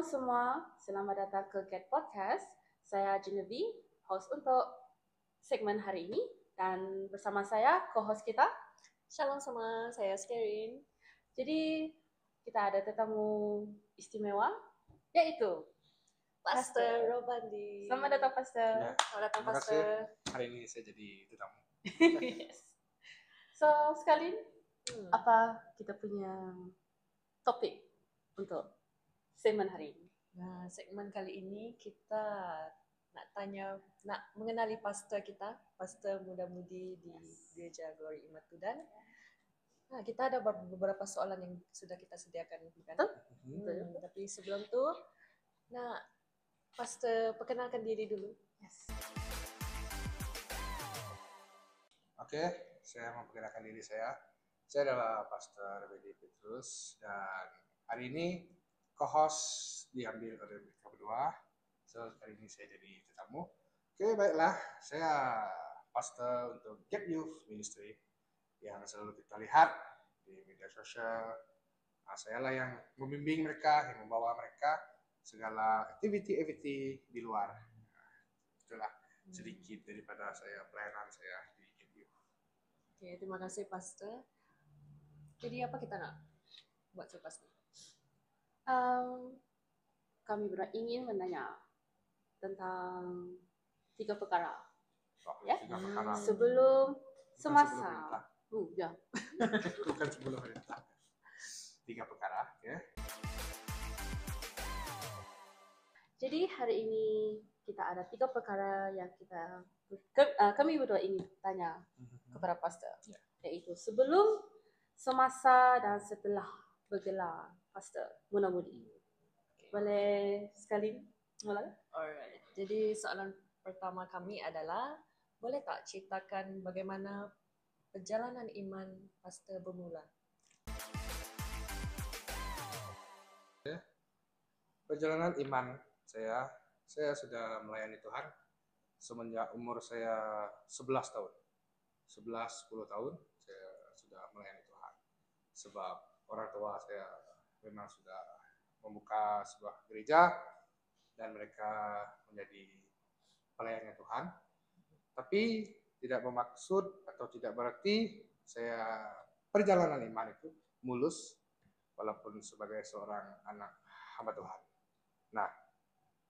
semua, selamat datang ke Get Podcast. Saya Genevieve, host untuk segmen hari ini, dan bersama saya co-host kita. Shalom semua, saya Skerin. Jadi kita ada tetamu istimewa, yaitu Pastor Robandi. Selamat datang Pastor. Ya, Selamat datang terima Pastor. kasih. Hari ini saya jadi tetamu. Yes. So sekali, apa kita punya topik untuk segmen hari ini? Nah, segmen kali ini kita nak mengenali pastor kita, pastor muda-mudi di Gereja Glory Imat Tudan. Nah, kita ada beberapa soalan yang sudah kita sediakan, bukan? Tapi sebelum itu, nah, pastor perkenalkan diri dulu. Yes. Oke, saya memperkenalkan diri saya. Saya adalah Pastor Bedi Petrus dan hari ini co-host diambil oleh mereka berdua. So, hari ini saya jadi tetamu. Oke, baiklah. Saya pastor untuk Get Youth Ministry yang selalu kita lihat di media sosial. Nah, saya lah yang membimbing mereka, yang membawa mereka segala activity di luar. Nah, itulah sedikit daripada saya pelayanan saya di Get Youth. Oke, terima kasih pastor. Jadi apa kita nak buat selepas ini? Kami berdua ingin menanya tentang 3 perkara. Ya? Tiga perkara. Sebelum semasa. Sebelum Ya. Bukan sebelum perintah. 3 perkara, ya. Jadi hari ini kita ada 3 perkara yang kami berdua ingin tanya kepada pastor, yaitu sebelum, semasa, dan setelah bergelar pastor muda-mudi. Boleh sekali mulai? Alright. Jadi soalan pertama kami adalah, boleh tak ceritakan bagaimana perjalanan iman pastor bermula? Perjalanan iman saya sudah melayani Tuhan semenjak umur saya 11 tahun. 10 tahun saya sudah melayani Tuhan. Sebab orang tua saya memang sudah membuka sebuah gereja dan mereka menjadi pelayannya Tuhan. Tapi tidak bermaksud atau tidak berarti saya perjalanan iman itu mulus walaupun sebagai seorang anak hamba Tuhan. Nah,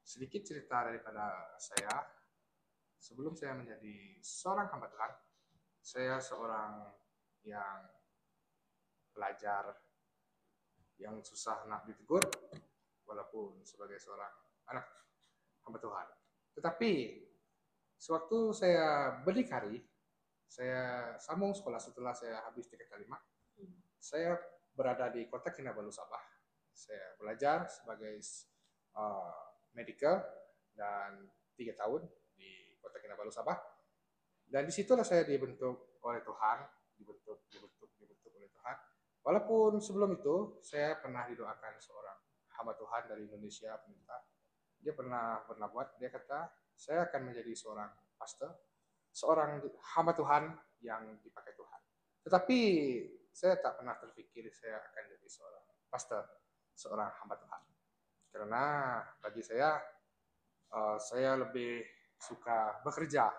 sedikit cerita daripada saya. Sebelum saya menjadi seorang hamba Tuhan, saya seorang yang pelajar yang susah nak ditegur walaupun sebagai seorang anak hamba Tuhan. Tetapi sewaktu saya berdikari, saya sambung sekolah setelah saya habis tingkat 5, saya berada di Kota Kinabalu Sabah. Saya belajar sebagai medical dan 3 tahun di Kota Kinabalu Sabah. Dan disitulah saya dibentuk oleh Tuhan, dibentuk oleh Tuhan. Walaupun sebelum itu saya pernah didoakan seorang hamba Tuhan dari Indonesia, pemerintah. Dia pernah bernabuat, dia kata, saya akan menjadi seorang pastor, seorang hamba Tuhan yang dipakai Tuhan. Tetapi saya tak pernah terpikir saya akan jadi seorang pastor, seorang hamba Tuhan. Karena bagi saya lebih suka bekerja.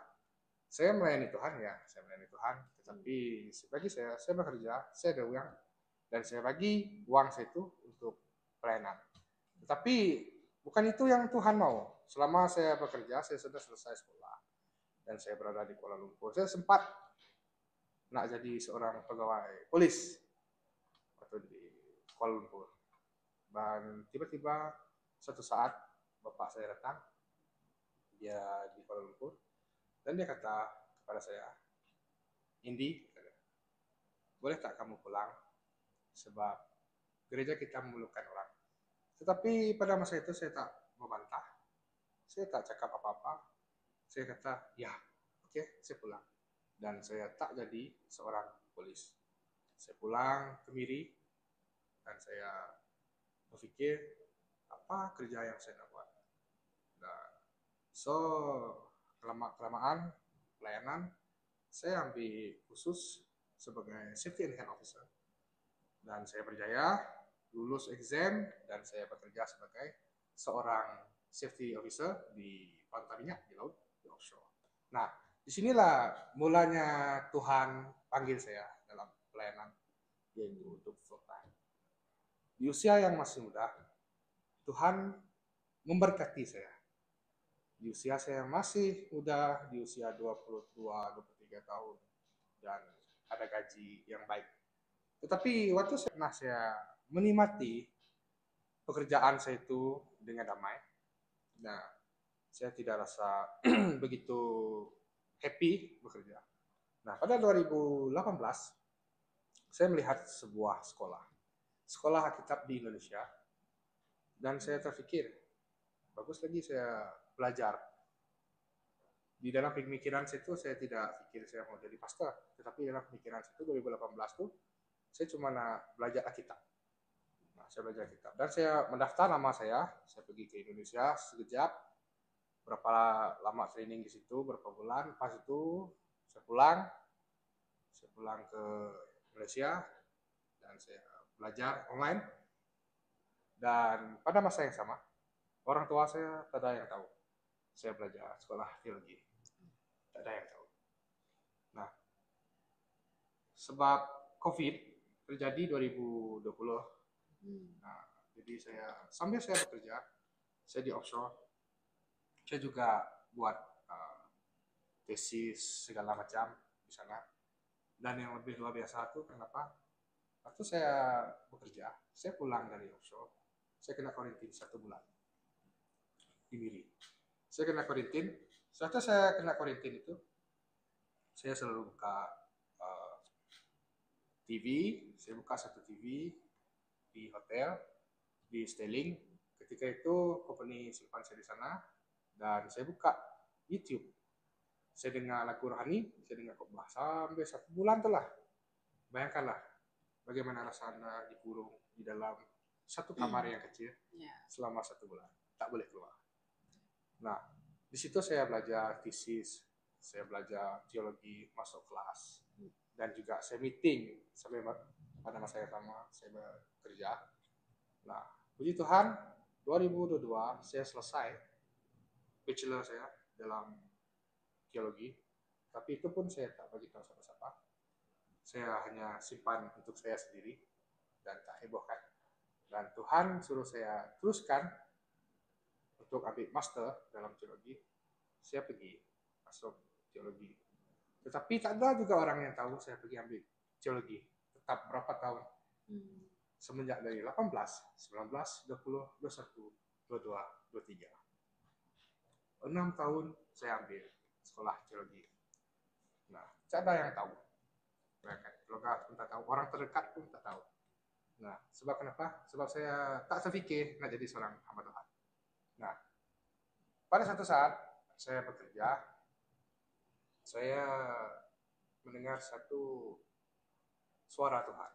Saya melayani Tuhan, ya, saya melayani Tuhan. Tetapi bagi saya bekerja, saya ada uang, dan saya bagi uang saya itu untuk pelayanan. Tetapi bukan itu yang Tuhan mau. Selama saya bekerja, saya sudah selesai sekolah dan saya berada di Kuala Lumpur. Saya sempat nak jadi seorang pegawai polis waktu di Kuala Lumpur. Dan tiba-tiba suatu saat bapak saya datang, dia di Kuala Lumpur, dan dia kata kepada saya, Indi, boleh tak kamu pulang? Sebab gereja kita memerlukan orang. Tetapi pada masa itu saya tak membantah, saya tak cakap apa-apa. Saya kata, ya, oke, saya pulang. Dan saya tak jadi seorang polis. Saya pulang ke Miri, dan saya berpikir, apa kerja yang saya nak buat? Nah, so, kelamaan pelayanan, saya ambil khusus sebagai Safety and Health Officer. Dan saya berjaya, lulus exam, dan saya bekerja sebagai seorang safety officer di pantai minyak di laut di offshore. Nah, disinilah mulanya Tuhan panggil saya dalam pelayanan, yaitu untuk full time. Di usia yang masih muda, Tuhan memberkati saya. Di usia saya masih muda, di usia 22-23 tahun, dan ada gaji yang baik. Tetapi waktu saya menikmati pekerjaan saya itu dengan damai, nah, saya tidak rasa begitu happy bekerja. Nah, pada 2018, saya melihat sebuah sekolah Alkitab di Indonesia, dan saya terpikir, bagus lagi saya belajar. Di dalam pemikiran situ saya tidak pikir saya mau jadi pastor, tetapi dalam pemikiran situ 2018 tuh saya cuma belajar Alkitab. Nah, saya belajar Alkitab dan saya mendaftar nama saya pergi ke Indonesia sekejap, berapa lama training di situ, berapa bulan, pas itu saya pulang ke Malaysia dan saya belajar online. Dan pada masa yang sama, orang tua saya tak ada yang tahu saya belajar sekolah teologi. Tak ada yang tahu. Nah, sebab COVID terjadi 2020. Nah, jadi sambil saya bekerja, saya di offshore, saya juga buat tesis segala macam di sana. Dan yang lebih luar biasa itu kenapa? Waktu saya bekerja, saya pulang dari offshore, saya kena karantina 1 bulan di Miri. Saya kena karantina. Setelah saya kena karantina itu, saya selalu buka TV. Saya buka satu TV di hotel di Stelling. Ketika itu company simpan saya di sana, dan saya buka YouTube. Saya dengar lagu rohani, saya dengar khotbah sampai 1 bulan telah. Bayangkanlah bagaimana rasanya dikurung di dalam satu kamar yang kecil selama 1 bulan, tak boleh keluar. Nah, di situ saya belajar tesis, saya belajar teologi, masuk kelas, dan juga saya meeting sampai pada masa yang sama saya bekerja. Nah, puji Tuhan, 2022 saya selesai bachelor saya dalam teologi, tapi itu pun saya tak bagi tahu siapa-siapa. Saya hanya simpan untuk saya sendiri dan tak hebohkan. Dan Tuhan suruh saya teruskan untuk ambil master dalam teologi. Saya pergi masuk teologi. Tetapi tak ada juga orang yang tahu saya pergi ambil teologi. Tetap berapa tahun? Semenjak dari 18, 19, 20, 21, 22, 23. 6 tahun saya ambil sekolah teologi. Nah, tak ada yang tahu. Keluarga pun tak tahu, orang terdekat pun tak tahu. Nah, sebab kenapa? Sebab saya tak terfikir nak jadi seorang hamba Tuhan. Nah, pada satu saat saya bekerja, saya mendengar satu suara Tuhan.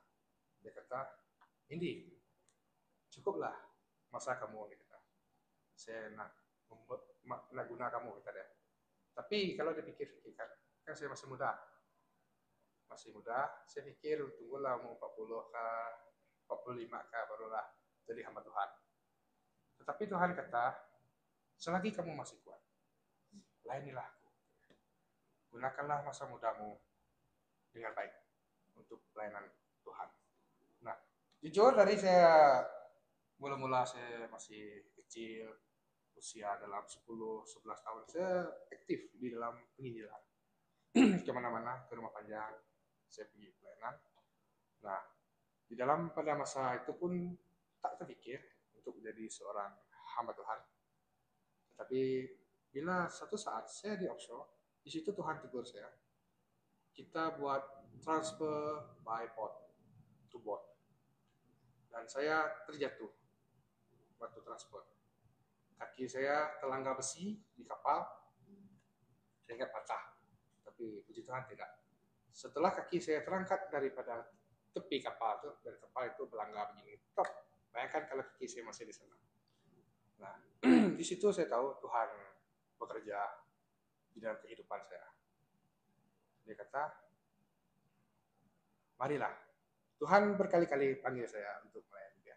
Dia kata, Indi, cukuplah masa kamu, dia kata. Saya nak guna kamu, kata dia. Tapi kalau dipikir-pikirkan, kan saya masih muda. Saya pikir tunggulah umur 40 kah, 45 kah barulah jadi hamba Tuhan. Tetapi Tuhan kata, selagi kamu masih kuat, layanilah aku. Gunakanlah masa mudamu dengan baik untuk pelayanan Tuhan. Nah, jujur dari saya mula-mula saya masih kecil, usia dalam 10-11 tahun, saya aktif di dalam penginjilan. Kemana-mana, ke rumah panjang, saya pergi pelayanan. Nah, di dalam pada masa itu pun tak terpikir untuk menjadi seorang hamba Tuhan. Tetapi bila satu saat saya di offshore, di situ Tuhan tegur saya. Kita buat transfer by boat to boat. Dan saya terjatuh waktu transfer. Kaki saya terlanggar besi di kapal, saya ingat patah. Tapi puji Tuhan tidak. Setelah kaki saya terangkat daripada tepi kapal itu, dan kapal itu berlanggar begini, top. Bayangkan kalau kaki saya masih di sana. Nah, di situ saya tahu Tuhan bekerja di dalam kehidupan saya. Dia kata, marilah. Tuhan berkali-kali panggil saya untuk melayani dia.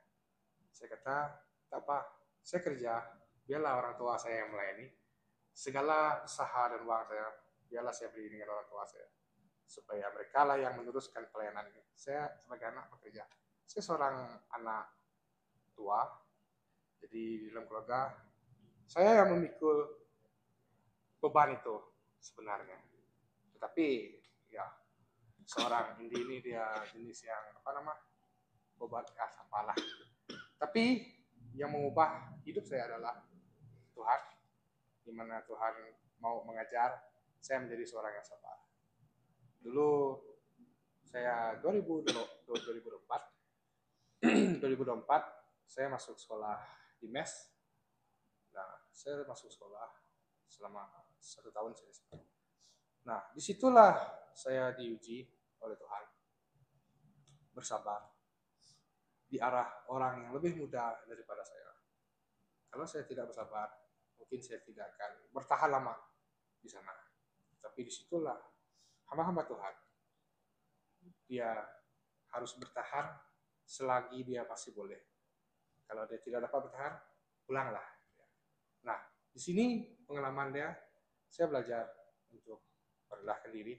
Saya kata, tak apa, saya kerja, biarlah orang tua saya yang melayani. Segala usaha dan uang saya, biarlah saya beri dengan orang tua saya. Supaya mereka lah yang meneruskan pelayanan ini. Saya sebagai anak bekerja. Saya seorang anak tua, jadi di dalam keluarga, saya yang memikul beban itu sebenarnya. Tetapi ya seorang Indi ini dia jenis yang beban apalah. Tapi yang mengubah hidup saya adalah Tuhan, di mana Tuhan mau mengajar saya menjadi seorang yang sabar. Dulu saya 2024 saya masuk sekolah di mes. Nah, saya masuk sekolah selama 1 tahun saya. Nah, disitulah saya diuji oleh Tuhan bersabar di arah orang yang lebih muda daripada saya. Kalau saya tidak bersabar, mungkin saya tidak akan bertahan lama di sana. Tapi disitulah hamba-hamba Tuhan, dia harus bertahan selagi dia masih boleh. Kalau dia tidak dapat bertahan, pulanglah. Nah, di sini pengalaman dia, saya belajar untuk merendahkan diri,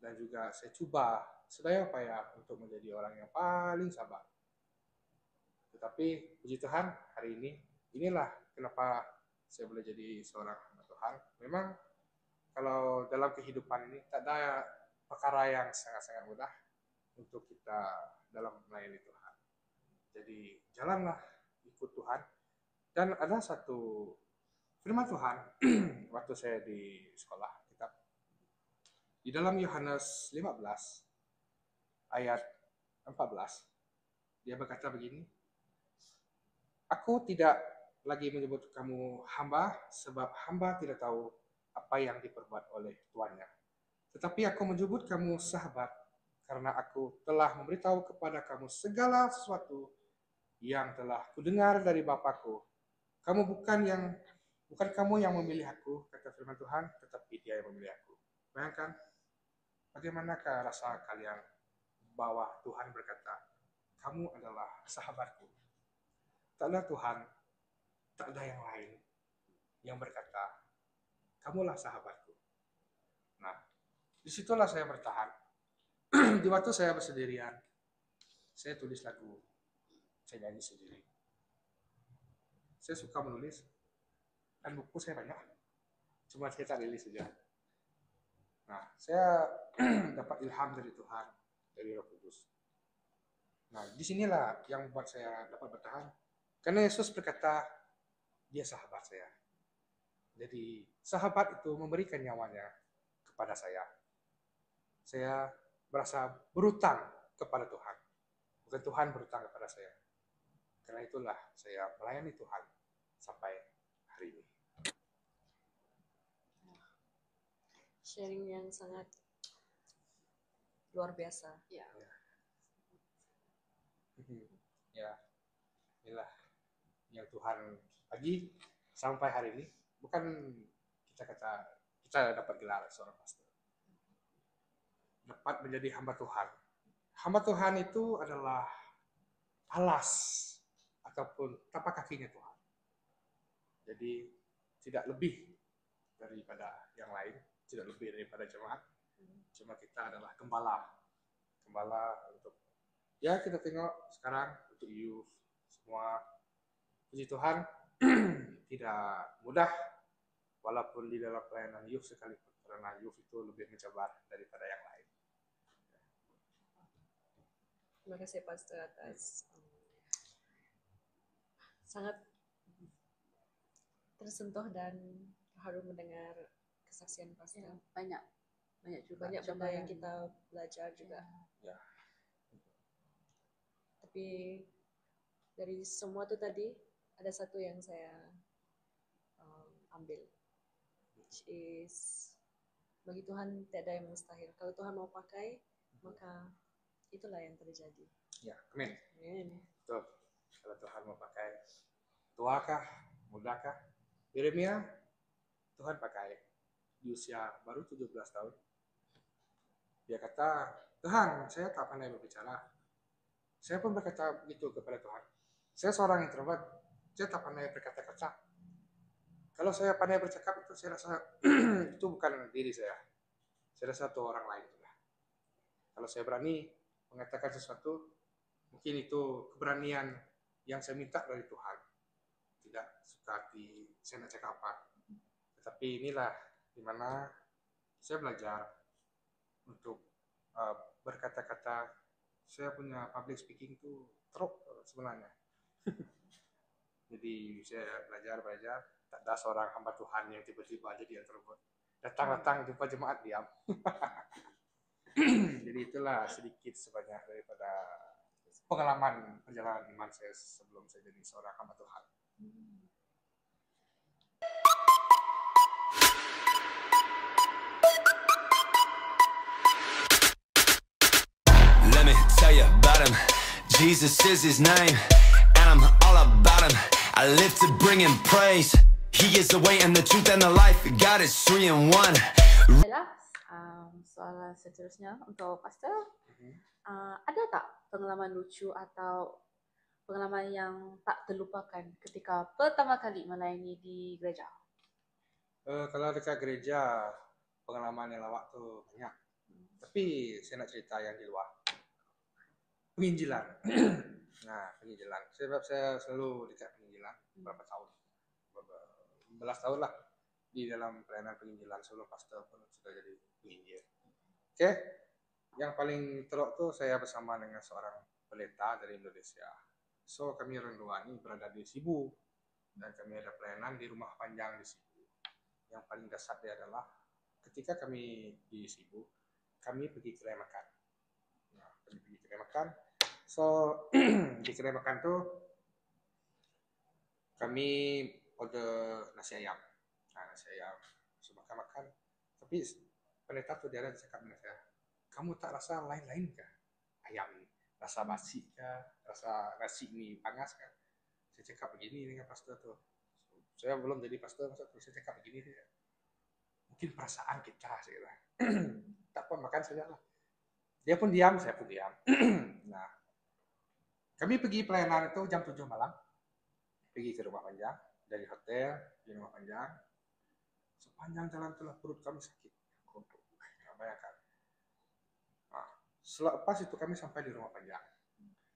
dan juga saya coba sedaya upaya untuk menjadi orang yang paling sabar. Tetapi puji Tuhan, hari ini, inilah kenapa saya boleh jadi seorang hamba Tuhan. Memang kalau dalam kehidupan ini tak ada perkara yang sangat-sangat mudah untuk kita dalam melayani Tuhan. Jadi jalanlah ikut Tuhan. Dan ada satu firman Tuhan waktu saya di sekolah kitab. Di dalam Yohanes 15 ayat 14, dia berkata begini, "Aku tidak lagi menyebut kamu hamba, sebab hamba tidak tahu apa yang diperbuat oleh tuannya. Tetapi aku menyebut kamu sahabat, karena aku telah memberitahu kepada kamu segala sesuatu yang telah kudengar dari Bapakku. Bukan kamu yang memilih aku," kata firman Tuhan, "tetapi Dia yang memilih aku." Bayangkan, bagaimanakah rasa kalian bahwa Tuhan berkata, "Kamu adalah sahabatku." Tak ada Tuhan, tak ada yang lain yang berkata, "Kamulah sahabatku." Nah, disitulah saya bertahan. Di waktu saya bersendirian, saya tulis lagu, saya nyanyi sendiri. Saya suka menulis, dan buku saya banyak, cuma saya tak rilis saja. Nah, saya dapat ilham dari Tuhan, dari Roh Kudus. Nah, disinilah yang membuat saya dapat bertahan. Karena Yesus berkata, Dia sahabat saya. Jadi, sahabat itu memberikan nyawanya kepada saya. Saya merasa berutang kepada Tuhan. Bukan Tuhan berutang kepada saya. Karena itulah saya melayani Tuhan sampai hari ini. Sharing yang sangat luar biasa. Ya. Ya, inilah yang Tuhan bagi sampai hari ini. Bukan kita dapat gelar seorang pastor, dapat menjadi hamba Tuhan. Hamba Tuhan itu adalah alas ataupun tapak kakinya Tuhan. Jadi tidak lebih daripada yang lain, tidak lebih daripada jemaat. Cuma kita adalah gembala untuk, ya kita tengok sekarang untuk youth semua, puji Tuhan tidak mudah, walaupun di dalam pelayanan youth sekalipun, karena youth itu lebih mencabar daripada yang lain. Terima kasih Pastor atas sangat tersentuh dan haru mendengar kesaksian Pastor. Ya, banyak juga Banyak benda yang kita belajar juga. Ya. Tapi dari semua itu tadi ada satu yang saya ambil, which is bagi Tuhan tidak ada yang mustahil. Kalau Tuhan mau pakai, maka itulah yang terjadi. Ya, amin. Amin. Betul. Kalau Tuhan mau pakai, tuakah, mudakah? Yeremia, Tuhan pakai di usia baru 17 tahun. Dia kata, "Tuhan, saya tak pandai berbicara." Saya pun berkata begitu kepada Tuhan. Saya seorang introvert. saya tak pandai berkata-kata. Kalau saya pandai bercakap itu saya rasa itu bukan diri saya. Saya rasa itu orang lain. Kalau saya berani mengatakan sesuatu, mungkin itu keberanian yang saya minta dari Tuhan. Tidak suka hati saya nak cakap apa. Tetapi inilah dimana saya belajar untuk berkata-kata. Saya punya public speaking itu teruk sebenarnya. Jadi saya belajar, tak ada seorang hamba Tuhan yang tiba-tiba jadi introvert. Datang jumpa jemaat diam. Jadi itulah sedikit sebanyak daripada pengalaman perjalanan iman saya sebelum saya jadi seorang hamba Tuhan. Let me tell you about him. Jesus is his name, and I'm all about him. I live to bring him praise. He is the way and the truth and the life. God is 3 in 1. Adalah soalan seterusnya untuk Pastor. Ada tak pengalaman lucu atau pengalaman yang tak terlupakan ketika pertama kali melayani di gereja? Kalau dekat gereja, pengalaman yang lawak tu banyak. Tapi saya nak cerita yang di luar. Penginjilan. Nah, penginjilan. Sebab saya selalu dekat penginjilan beberapa tahun. Belas tahun lah di dalam pelayanan penginjilan sebelum pastor pun sudah jadi penginjil. Oke. Yang paling teruk tuh saya bersama dengan seorang pendeta dari Indonesia. So kami orang dua ini berada di Sibu dan kami ada pelayanan di rumah panjang di Sibu. Yang paling dasar dia adalah ketika kami di Sibu, kami pergi kedai makan. Nah, kami pergi kedai makan. So di kedai makan tuh kami order nasi ayam. Nah, nasi ayam. So makan. Tapi pendeta tuh dia ada cakap dengan saya, kamu tak rasa lain-lain kah? Ayam ini rasa basi kah? Rasa nasi ini panas kah? Saya cakap begini dengan pastor tuh. Saya belum jadi pastor, saya cakap begini dia. Mungkin perasaan kita sih lah. Tak apa, makan saja lah. Dia pun diam, saya pun diam. Nah, kami pergi pelayanan itu jam 7 malam. Pergi ke rumah panjang, dari hotel di rumah panjang. Sepanjang jalan itulah perut kami sakit. Nah, bayangkan. Nah, selepas itu kami sampai di rumah panjang.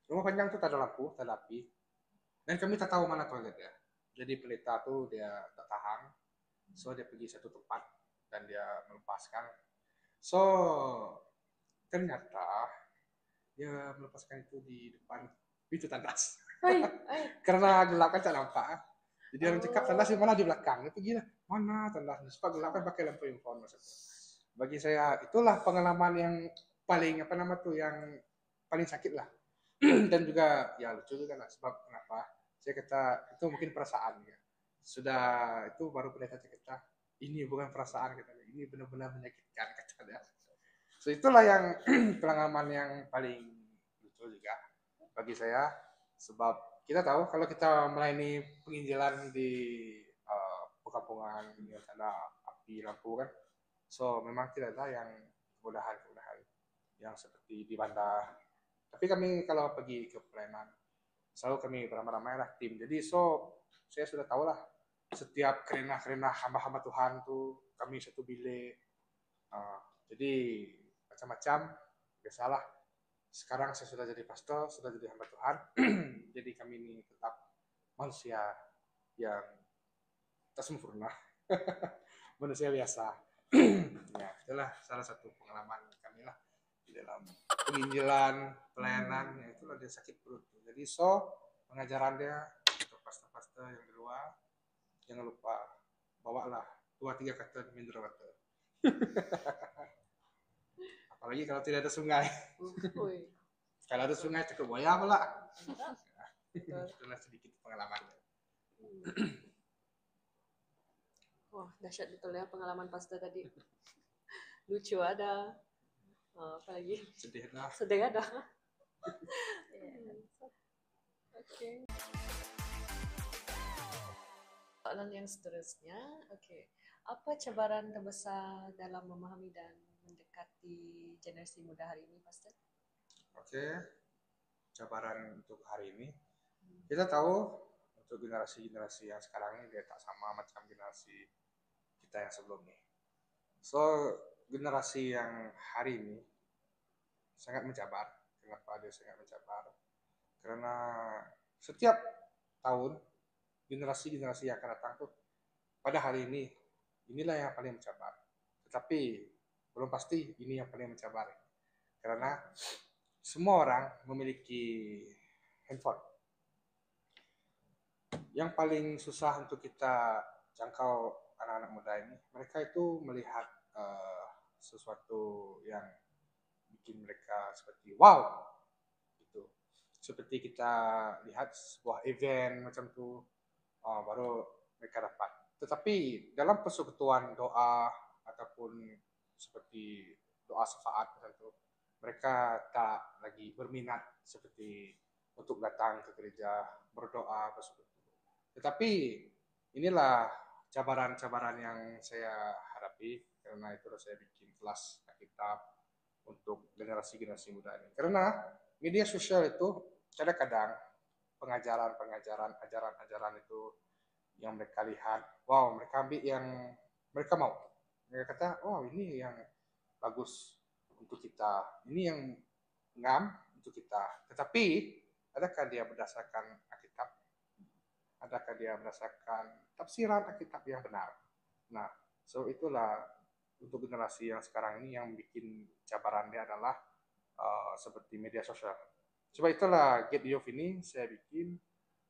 Rumah panjang itu tak ada lampu, tak ada api. Dan kami tak tahu mana toiletnya. Jadi pelita tuh dia tak tahan. So dia pergi satu tempat dan dia melepaskan. So ternyata dia melepaskan itu di depan pintu tandas. Karena gelap kan tak nampak. Jadi orang cakap tandas di mana, di belakang. Dia pergi lah, mana tandas? Sebab gelap kan pakai lampu handphone. Bagi saya itulah pengalaman yang paling yang paling sakit lah. Dan juga ya lucu juga lah, sebab kenapa? Saya kata itu mungkin perasaan ya. Sudah itu baru pendeta kita, ini bukan perasaan kita, ini benar-benar menyakitkan kata dia. So itulah yang pengalaman yang paling lucu juga bagi saya, sebab kita tahu kalau kita melayani penginjilan di perkampungan yang ada api lampu kan, so memang tidak ada yang kemudahan yang seperti di bandar. Tapi kami kalau pergi ke pelayanan selalu kami beramai-ramai lah tim. Jadi so saya sudah tahu lah setiap kerena hamba-hamba Tuhan tuh kami satu bilik. Jadi macam-macam biasalah. Sekarang saya sudah jadi pastor, sudah jadi hamba Tuhan. Jadi kami ini tetap manusia yang tak sempurna. Manusia biasa. Ya, itulah salah satu pengalaman kami lah di dalam penginjilan, pelayanan, ya itulah dia sakit perut. Jadi so pengajaran dia untuk pastor-pastor yang di luar, jangan lupa bawalah 2-3 kata mineral water. Apalagi kalau tidak ada sungai. Kalau ada sungai cukup buaya pula. Itulah sedikit pengalaman. Wah, dahsyat betul ya pengalaman pastor tadi. Lucu ada. Apalagi Sedih dah. sedih ada. Oke. Soalan yang seterusnya, oke. Apa cabaran terbesar dalam memahami dan mendekati generasi muda hari ini, Pastor? Oke. Cabaran untuk hari ini. Kita tahu untuk generasi-generasi yang sekarang ini dia tak sama macam generasi kita yang sebelum nih. So generasi yang hari ini sangat mencabar. Kenapa dia sangat mencabar? Karena setiap tahun generasi-generasi yang akan datang tuh pada hari ini inilah yang paling mencabar. Tetapi belum pasti ini yang paling mencabar. Karena semua orang memiliki handphone. Yang paling susah untuk kita jangkau anak-anak muda ini, mereka itu melihat sesuatu yang bikin mereka seperti wow, gitu. Seperti kita lihat sebuah event macam itu, baru mereka dapat. Tetapi dalam persekutuan doa ataupun seperti doa syafaat macam itu, mereka tak lagi berminat seperti untuk datang ke gereja berdoa bersekutu. Tetapi inilah cabaran-cabaran yang saya hadapi, karena itu saya bikin kelas Alkitab untuk generasi-generasi muda ini. Karena media sosial itu kadang-kadang ajaran-ajaran itu yang mereka lihat, wow, mereka ambil yang mereka mau. Mereka kata, wow, ini yang bagus untuk kita, ini yang ngam untuk kita. Tetapi adakah dia berdasarkan Alkitab? Adakah dia berdasarkan tafsiran Alkitab yang benar? Nah, so itulah untuk generasi yang sekarang ini yang bikin cabaran dia adalah seperti media sosial. Sebab itulah Get Youth ini saya bikin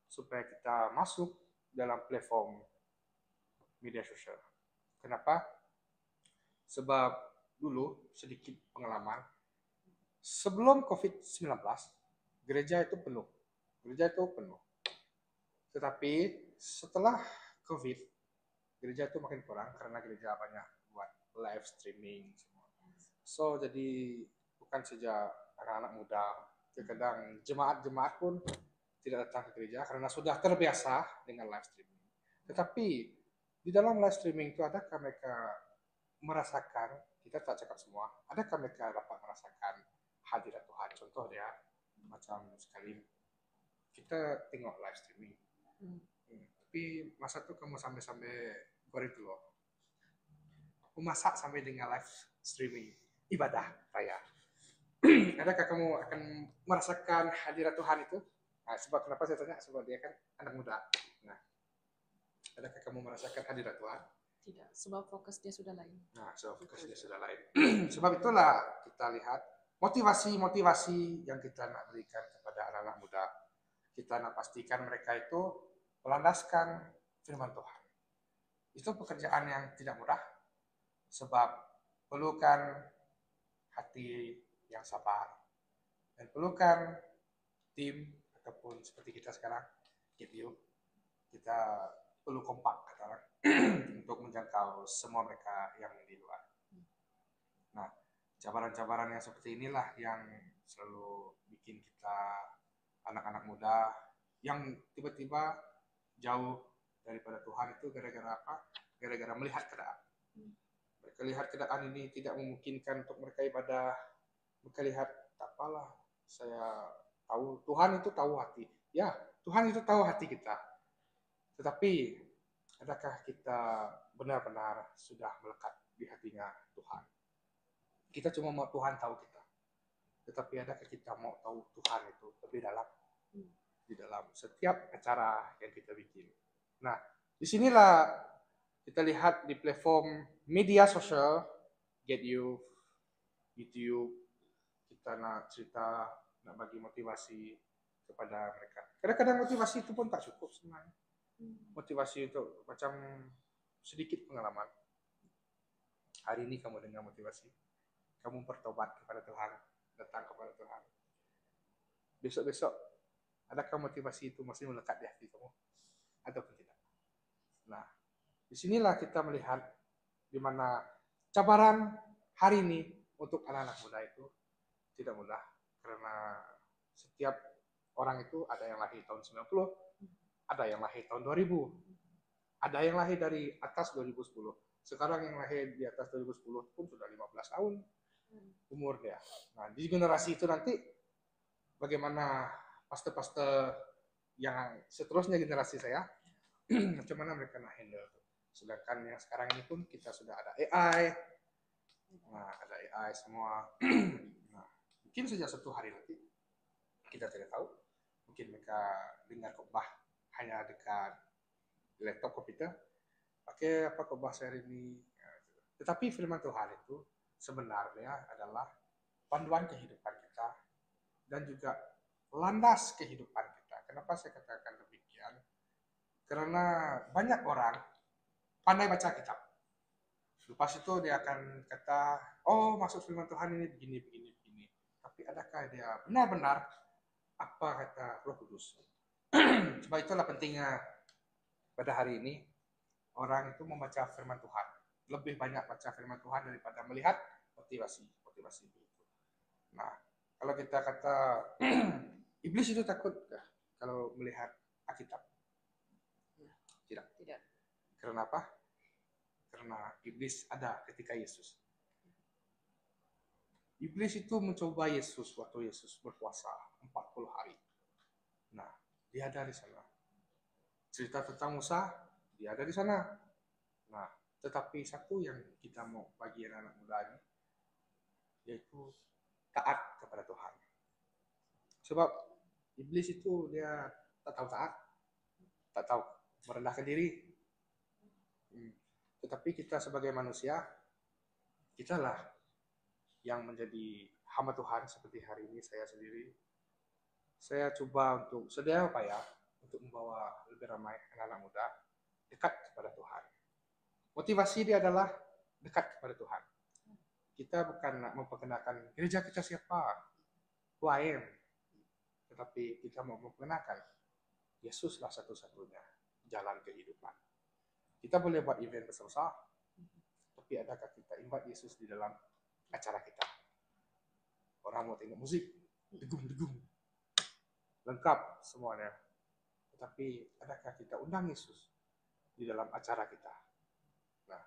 supaya kita masuk dalam platform media sosial. Kenapa? Sebab dulu sedikit pengalaman, sebelum COVID-19 gereja itu penuh. Tetapi setelah COVID, gereja itu makin kurang karena gereja banyak buat live streaming semua. So jadi bukan saja anak-anak muda, terkadang jemaat-jemaat pun tidak datang ke gereja karena sudah terbiasa dengan live streaming. Tetapi di dalam live streaming itu adakah mereka merasakan, kita tak cakap semua, adakah mereka dapat merasakan hadirat Tuhan? Contoh dia, macam sekali kita tengok live streaming. Tapi masa tu kamu sampai goreng telur, memasak sampai dengan live streaming ibadah raya. Adakah kamu akan merasakan hadirat Tuhan itu? Nah, sebab kenapa saya tanya? Sebab dia kan anak muda. Nah, adakah kamu merasakan hadirat Tuhan? Tidak, sebab fokus dia sudah lain. Nah, sebab fokus dia sudah lain. Sebab itulah kita lihat motivasi-motivasi yang kita nak berikan kepada anak-anak muda. Kita nak pastikan mereka itu melandaskan firman Tuhan. Itu pekerjaan yang tidak mudah, sebab perlukan hati yang sabar dan perlukan tim ataupun seperti kita sekarang, Get Youth, kita perlu kompak katakan untuk menjangkau semua mereka yang di luar. Nah, cabaran-cabaran yang seperti inilah yang selalu bikin kita anak-anak muda yang tiba-tiba jauh daripada Tuhan itu gara-gara apa? Gara-gara melihat keadaan. Mereka lihat keadaan ini tidak memungkinkan untuk mereka ibadah. Mereka lihat, tak apalah, saya tahu Tuhan itu tahu hati. Ya, Tuhan itu tahu hati kita. Tetapi adakah kita benar-benar sudah melekat di hatinya Tuhan? Kita cuma mau Tuhan tahu kita. Tetapi adakah kita mau tahu Tuhan itu lebih dalam? Di dalam setiap acara yang kita bikin. Nah, disinilah kita lihat di platform media sosial, Get Youth, YouTube, kita nak cerita, nak bagi motivasi kepada mereka. Kadang-kadang motivasi itu pun tak cukup sebenarnya. Motivasi itu macam sedikit pengalaman. Hari ini kamu dengar motivasi, kamu bertobat kepada Tuhan, datang kepada Tuhan. Besok-besok, adakah motivasi itu masih melekat di hati kamu ataupun tidak? Nah, disinilah kita melihat di mana cabaran hari ini untuk anak-anak muda itu tidak mudah, karena setiap orang itu ada yang lahir tahun 90, ada yang lahir tahun 2000, ada yang lahir dari atas 2010. Sekarang yang lahir di atas 2010 pun sudah 15 tahun umur dia. Nah, di generasi itu nanti bagaimana pastor-pastor yang seterusnya generasi saya, macam mana mereka nak handle. Sedangkan yang sekarang ini pun kita sudah ada AI, nah ada AI semua. Nah, mungkin saja suatu hari nanti kita tidak tahu, mungkin mereka dengar khotbah hanya dekat laptop komputer, pakai apa khotbah saya ini. Tetapi firman Tuhan itu sebenarnya adalah panduan kehidupan kita dan juga landas kehidupan kita. Kenapa saya katakan demikian? Karena banyak orang pandai baca kitab. Lepas itu dia akan kata, oh maksud firman Tuhan ini begini, begini, begini. Tapi adakah dia benar-benar apa kata Roh Kudus? Sebab itulah pentingnya pada hari ini orang itu membaca firman Tuhan. Lebih banyak baca firman Tuhan daripada melihat motivasi itu. Nah, kalau kita kata iblis itu takut kalau melihat Alkitab? Tidak. Karena apa? Karena iblis ada ketika Yesus. Iblis itu mencoba Yesus waktu Yesus berpuasa 40 hari. Nah, dia ada di sana. Cerita tentang Musa, dia ada di sana. Nah, tetapi satu yang kita mau bagi anak-anak muda ini, yaitu taat kepada Tuhan. Sebab iblis itu dia tak tahu taat, tak tahu merendahkan diri. Tetapi kita sebagai manusia, kitalah yang menjadi hamba Tuhan seperti hari ini saya sendiri. Saya coba untuk sedaya upaya untuk membawa lebih ramai anak-anak muda dekat kepada Tuhan. Motivasi dia adalah dekat kepada Tuhan. Kita bukan nak memperkenalkan gereja kita siapa, who I am, tetapi kita mau memperkenalkan Yesuslah satu-satunya jalan kehidupan. Kita boleh buat event besar-besar, tapi adakah kita invite Yesus di dalam acara kita? Orang mau tengok musik, degung-degung, lengkap semuanya. Tetapi adakah kita undang Yesus di dalam acara kita? Nah,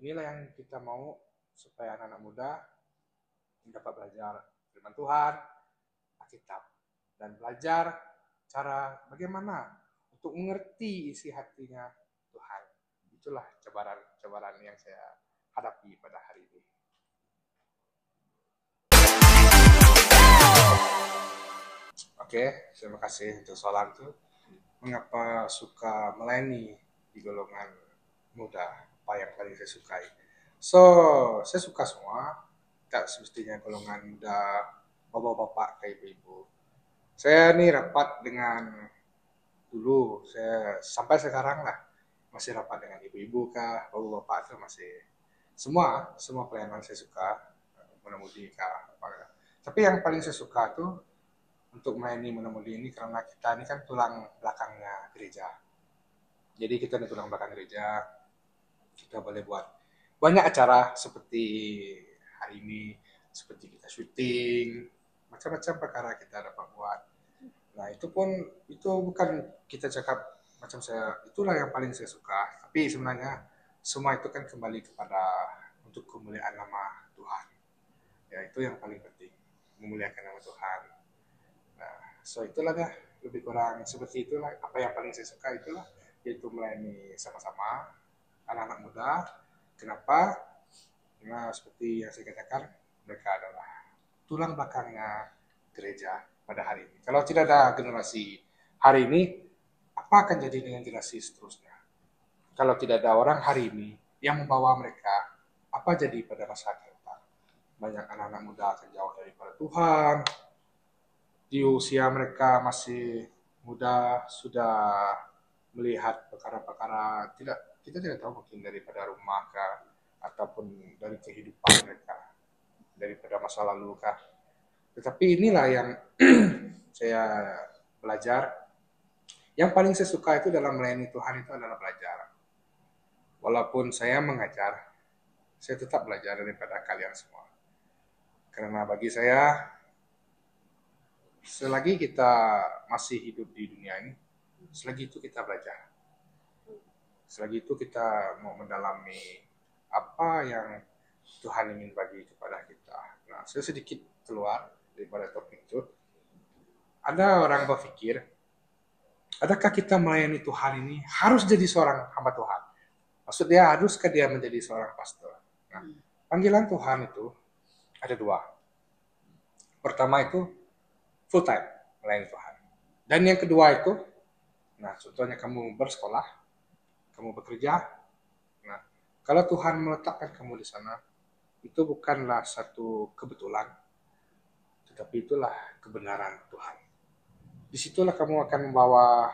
inilah yang kita mau supaya anak-anak muda dapat belajar firman Tuhan, Alkitab, dan belajar cara bagaimana untuk mengerti isi hatinya Tuhan. Itulah cabaran yang saya hadapi pada hari ini. Oke, terima kasih untuk soalan itu. Mengapa suka melayani di golongan muda? Apa yang paling saya sukai? So, saya suka semua. Tak semestinya golongan muda, bapak-bapak ke ibu-ibu. Saya ini rapat dengan dulu, saya sampai sekarang lah masih rapat dengan ibu-ibu kah, bapak-bapak itu masih semua pelayanan saya suka, mengemudi kah, apa. Tapi yang paling saya suka tuh untuk melayani mengemudi ini karena kita ini kan tulang belakangnya gereja. Jadi kita ini tulang belakang gereja, kita boleh buat banyak acara seperti hari ini, seperti kita syuting, macam-macam perkara kita dapat buat. Nah itu bukan kita cakap macam saya, itulah yang paling saya suka. Tapi sebenarnya semua itu kan kembali kepada untuk kemuliaan nama Tuhan. Ya itu yang paling penting, memuliakan nama Tuhan. Nah, so itulah ya, lebih kurang seperti itulah. Apa yang paling saya suka itulah, yaitu melayani sama-sama anak-anak muda. Kenapa? Karena seperti yang saya katakan, mereka adalah tulang belakangnya gereja pada hari ini. Kalau tidak ada generasi hari ini, apa akan jadi dengan generasi seterusnya? Kalau tidak ada orang hari ini yang membawa mereka, apa jadi pada masa akan datang? Banyak anak-anak muda akan jauh daripada Tuhan. Di usia mereka masih muda, sudah melihat perkara-perkara kita tidak tahu, mungkin daripada rumah kah, ataupun dari kehidupan mereka, daripada masa lalu kah. Tetapi inilah yang saya belajar. Yang paling saya suka itu dalam melayani Tuhan itu adalah belajar. Walaupun saya mengajar, saya tetap belajar daripada kalian semua. Karena bagi saya, selagi kita masih hidup di dunia ini, selagi itu kita belajar. Selagi itu kita mau mendalami apa yang Tuhan ingin bagi kepada kita. Nah, saya sedikit keluar daripada topik itu. Ada orang berpikir, adakah kita melayani Tuhan ini harus jadi seorang hamba Tuhan? Maksudnya haruskah dia menjadi seorang pastor? Nah, panggilan Tuhan itu ada dua. Pertama itu full time melayani Tuhan. Dan yang kedua itu, nah contohnya kamu bersekolah, kamu bekerja. Nah, kalau Tuhan meletakkan kamu di sana, itu bukanlah satu kebetulan, tetapi itulah kebenaran Tuhan. Disitulah kamu akan membawa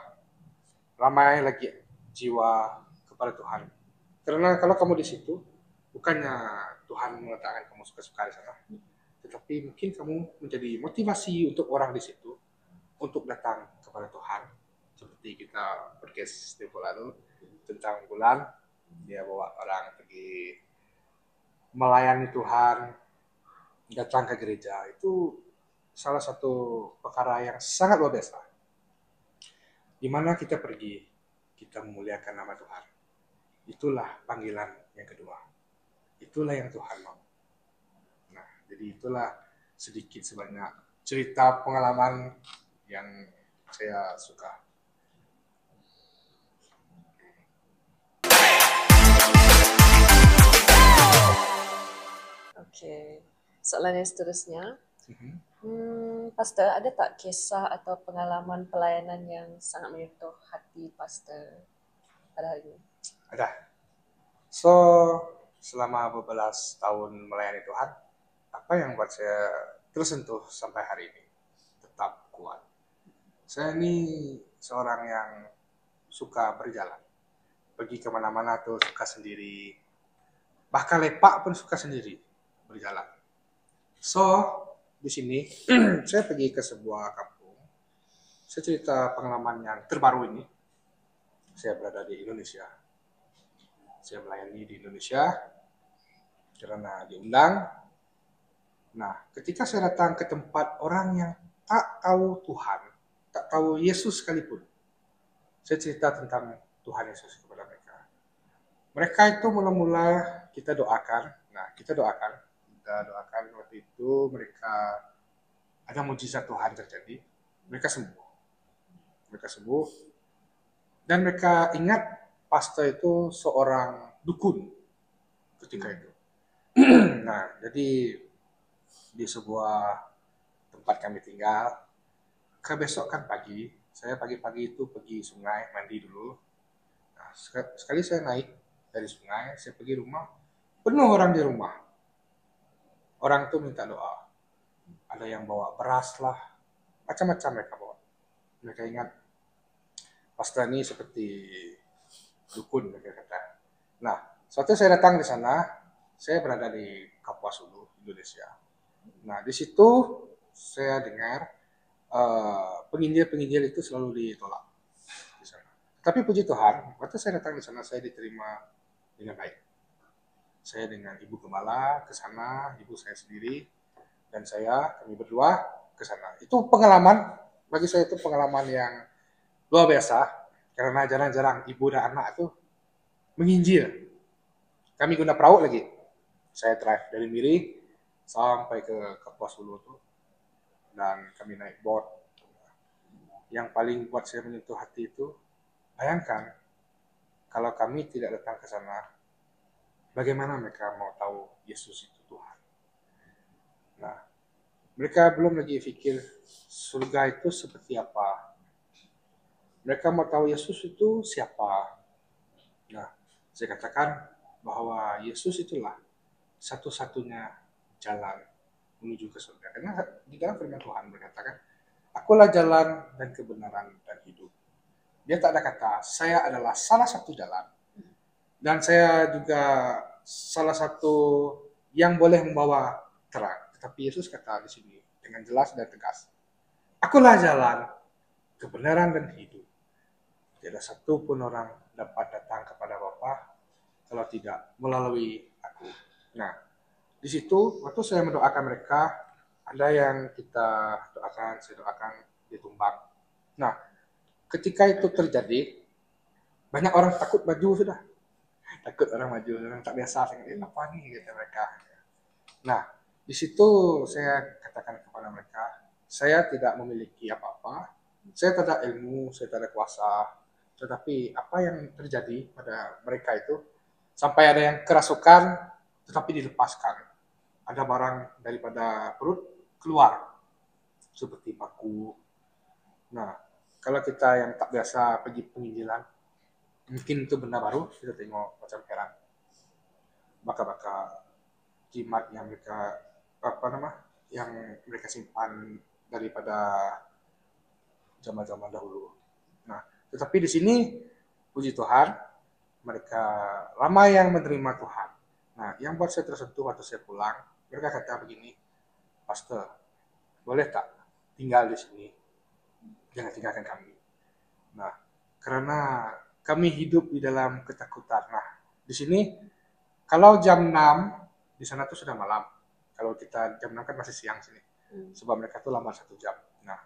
ramai lagi jiwa kepada Tuhan. Karena kalau kamu di situ, bukannya Tuhan meletakkan kamu suka-suka di sana, tetapi mungkin kamu menjadi motivasi untuk orang di situ untuk datang kepada Tuhan. Seperti kita podcast tempo lalu tentang bulan, dia bawa orang pergi melayani Tuhan, datang ke gereja. Itu salah satu perkara yang sangat luar biasa. Di mana kita pergi, kita memuliakan nama Tuhan. Itulah panggilan yang kedua. Itulah yang Tuhan mau. Nah, jadi itulah sedikit sebanyak cerita pengalaman yang saya suka. Oke, soalan yang seterusnya. Pastor, ada tak kisah atau pengalaman pelayanan yang sangat menyentuh hati Pastor pada hari ini? Ada. So, selama beberapa tahun melayani Tuhan, apa yang buat saya tersentuh sampai hari ini? Tetap kuat. Saya ini seorang yang suka berjalan. Pergi kemana-mana tuh suka sendiri. Bahkan lepak pun suka sendiri berjalan. So, di sini saya pergi ke sebuah kampung. Saya cerita pengalaman yang terbaru ini. Saya berada di Indonesia. Saya melayani di Indonesia karena diundang. Nah, ketika saya datang ke tempat orang yang tak tahu Tuhan, tak tahu Yesus sekalipun, saya cerita tentang Tuhan Yesus kepada mereka. Mereka itu mula-mula kita doakan. Nah, kita doakan waktu itu mereka ada mujizat Tuhan terjadi. Mereka sembuh. Dan mereka ingat pastor itu seorang dukun ketika itu. Nah, jadi di sebuah tempat kami tinggal, kebesokan pagi, saya pagi-pagi itu pergi sungai, mandi dulu. Nah, sekali saya naik dari sungai, saya pergi rumah, penuh orang di rumah. Orang tuh minta doa. Ada yang bawa beras lah, macam-macam mereka bawa. Mereka ingat pastor ini seperti dukun, mereka kata. Nah, suatu saya datang di sana, saya berada di Kapuas Hulu, Indonesia. Nah, di situ saya dengar penginjil-penginjil itu selalu ditolak di sana. Tapi puji Tuhan, waktu saya datang di sana saya diterima dengan baik. Saya dengan ibu gembala ke sana, ibu saya sendiri, dan kami berdua ke sana. Itu pengalaman, bagi saya itu pengalaman yang luar biasa, karena jarang-jarang ibu dan anak itu menginjil. Kami guna perahu lagi. Saya drive dari Miri sampai ke Kapuas Hulu itu, dan kami naik boat. Yang paling buat saya menyentuh hati itu, bayangkan kalau kami tidak datang ke sana, bagaimana mereka mau tahu Yesus itu Tuhan? Nah, mereka belum lagi pikir surga itu seperti apa. Mereka mau tahu Yesus itu siapa. Nah, saya katakan bahwa Yesus itulah satu-satunya jalan menuju ke surga. Karena di dalam firman Tuhan berkatakan, akulah jalan dan kebenaran dan hidup. Dia tak ada kata, saya adalah salah satu jalan. Dan saya juga salah satu yang boleh membawa terang. Tetapi Yesus kata di sini dengan jelas dan tegas, akulah jalan, kebenaran dan hidup. Tidak satu pun orang dapat datang kepada Bapa kalau tidak melalui aku. Nah, di situ waktu saya mendoakan mereka, ada yang kita doakan, saya doakan ditumbang. Nah, ketika itu terjadi, banyak orang takut maju sudah. Takut orang maju, orang tak biasa, saya kata, apa nih kata mereka. Nah, di situ saya katakan kepada mereka, saya tidak memiliki apa-apa, Saya tak ada ilmu, saya tak ada kuasa, tetapi apa yang terjadi pada mereka itu sampai ada yang kerasukan tetapi dilepaskan. Ada barang daripada perut keluar seperti paku. Nah, kalau kita yang tak biasa pergi penginjilan, mungkin itu benda baru, kita tengok macam heran. Baka-baka jimat yang mereka yang mereka simpan daripada zaman-zaman dahulu. Nah, tetapi di sini puji Tuhan, mereka ramai yang menerima Tuhan. Nah, yang buat saya tersentuh waktu saya pulang, mereka kata begini, Pastor, boleh tak tinggal di sini? Jangan tinggalkan kami. Nah, karena kami hidup di dalam ketakutan. Nah, di sini kalau jam 6 di sana tuh sudah malam. Kalau kita jam 6 kan masih siang sini. Sebab mereka tuh lambat 1 jam. Nah,